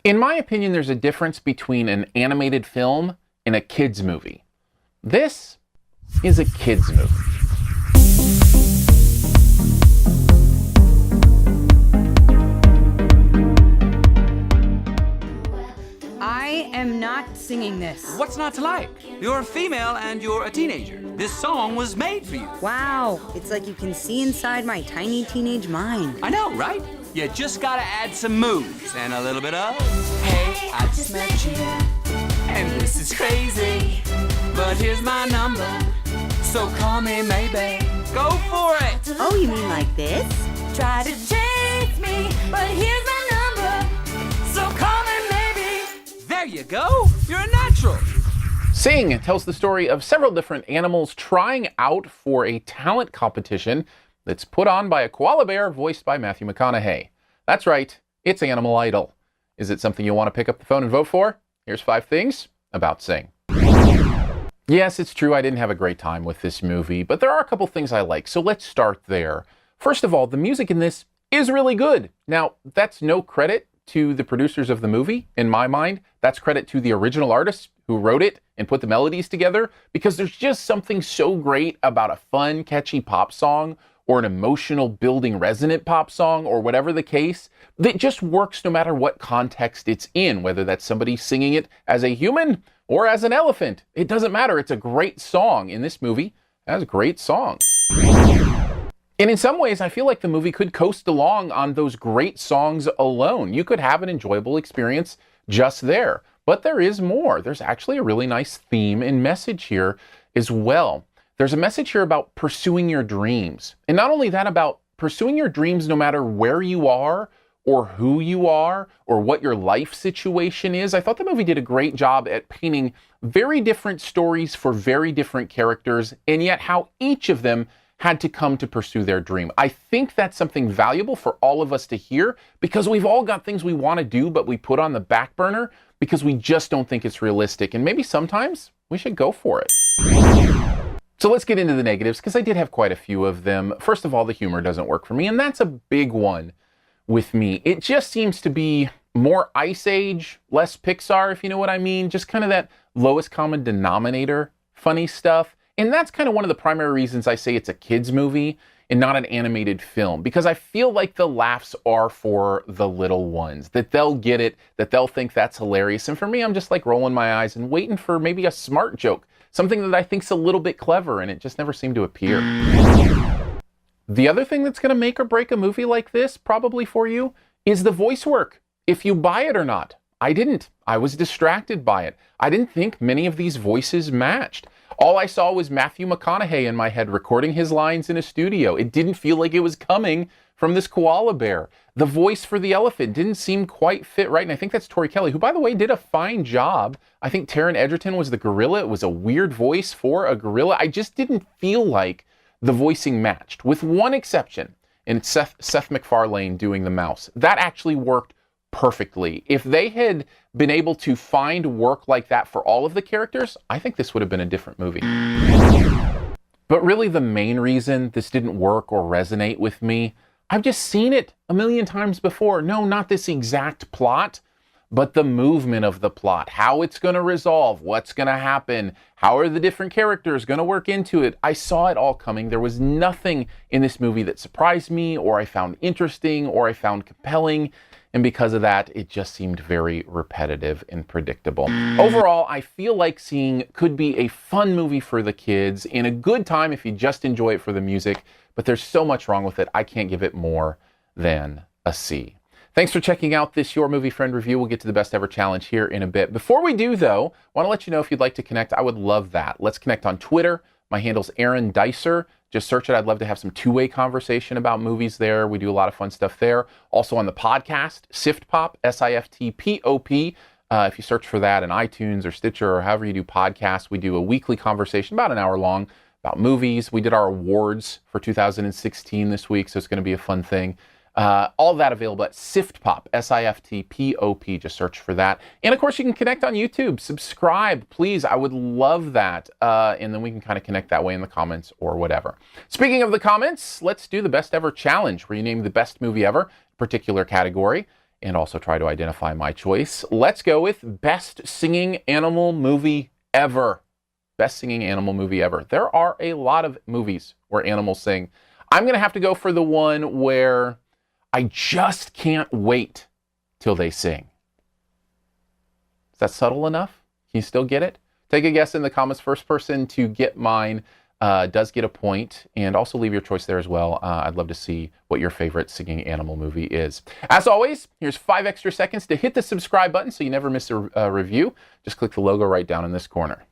In my opinion, there's a difference between an animated film and a kids movie. This is a kids movie. I am not singing this. What's not to like? You're a female and you're a teenager. This song was made for you. Wow, it's like you can see inside my tiny teenage mind. I know, right? You just gotta add some moves and a little bit of, hey, I just met you, and this is crazy, but here's my number, so call me maybe. Go for it! Oh, you mean like this? Try to chase me, but here's my number, so call me maybe. There you go! You're a natural! Sing tells the story of several different animals trying out for a talent competition that's put on by a koala bear voiced by Matthew McConaughey. That's right, it's Animal Idol. Is it something you want to pick up the phone and vote for? Here's 5 things about Sing. Yes, it's true I didn't have a great time with this movie, but there are a couple things I like, so let's start there. First of all, the music in this is really good. Now, that's no credit to the producers of the movie, in my mind. That's credit to the original artists who wrote it and put the melodies together, because there's just something so great about a fun, catchy pop song or an emotional, building, resonant pop song, or whatever the case, that just works no matter what context it's in, whether that's somebody singing it as a human or as an elephant. It doesn't matter. It's a great song. In this movie, it has great songs. And in some ways, I feel like the movie could coast along on those great songs alone. You could have an enjoyable experience just there. But there is more. There's actually a really nice theme and message here as well. There's a message here about pursuing your dreams. And not only that, about pursuing your dreams no matter where you are or who you are or what your life situation is. I thought the movie did a great job at painting very different stories for very different characters, and yet how each of them had to come to pursue their dream. I think that's something valuable for all of us to hear, because we've all got things we want to do, but we put on the back burner because we just don't think it's realistic. And maybe sometimes we should go for it. So let's get into the negatives, because I did have quite a few of them. First of all, the humor doesn't work for me, and that's a big one with me. It just seems to be more Ice Age, less Pixar, if you know what I mean. Just kind of that lowest common denominator funny stuff. And that's kind of one of the primary reasons I say it's a kids movie and not an animated film, because I feel like the laughs are for the little ones, that they'll get it, that they'll think that's hilarious. And for me, I'm just like rolling my eyes and waiting for maybe a smart joke, something that I think's a little bit clever, and it just never seemed to appear. The other thing that's going to make or break a movie like this, probably for you, is the voice work. If you buy it or not. I didn't. I was distracted by it. I didn't think many of these voices matched. All I saw was Matthew McConaughey in my head recording his lines in a studio. It didn't feel like it was coming from this koala bear. The voice for the elephant didn't seem quite fit right, and I think that's Tori Kelly, who, by the way, did a fine job. I think Taron Egerton was the gorilla. It was a weird voice for a gorilla. I just didn't feel like the voicing matched, with one exception, and it's Seth MacFarlane doing the mouse. That actually worked perfectly. If they had been able to find work like that for all of the characters, I think this would have been a different movie. But really the main reason this didn't work or resonate with me, I've just seen it a million times before. No, not this exact plot, but the movement of the plot, how it's going to resolve, what's going to happen, how are the different characters going to work into it. I saw it all coming. There was nothing in this movie that surprised me or I found interesting or I found compelling. And because of that, it just seemed very repetitive and predictable. Overall, I feel like Sing could be a fun movie for the kids and a good time if you just enjoy it for the music, but there's so much wrong with it, I can't give it more than a C. Thanks for checking out this Your Movie Friend review. We'll get to the Best Ever Challenge here in a bit. Before we do, though, I want to let you know if you'd like to connect, I would love that. Let's connect on Twitter. My handle's Aaron Dicer. Just search it. I'd love to have some two-way conversation about movies there. We do a lot of fun stuff there. Also on the podcast, SiftPop, SiftPop. If you search for that in iTunes or Stitcher or however you do podcasts, we do a weekly conversation, about an hour long, about movies. We did our awards for 2016 this week, so it's going to be a fun thing. All that available at SiftPop, SiftPop. Just search for that. And of course, you can connect on YouTube. Subscribe, please. I would love that. And then we can kind of connect that way in the comments or whatever. Speaking of the comments, let's do the Best Ever Challenge, where you name the best movie ever, particular category. and also try to identify my choice. Let's go with best singing animal movie ever. Best singing animal movie ever. There are a lot of movies where animals sing. I'm going to have to go for the one where I just can't wait till they sing. Is that subtle enough? Can you still get it? Take a guess in the comments. First person to get mine does get a point, and also leave your choice there as well. I'd love to see what your favorite singing animal movie is. As always, here's 5 extra seconds to hit the subscribe button so you never miss a review. Just click the logo right down in this corner.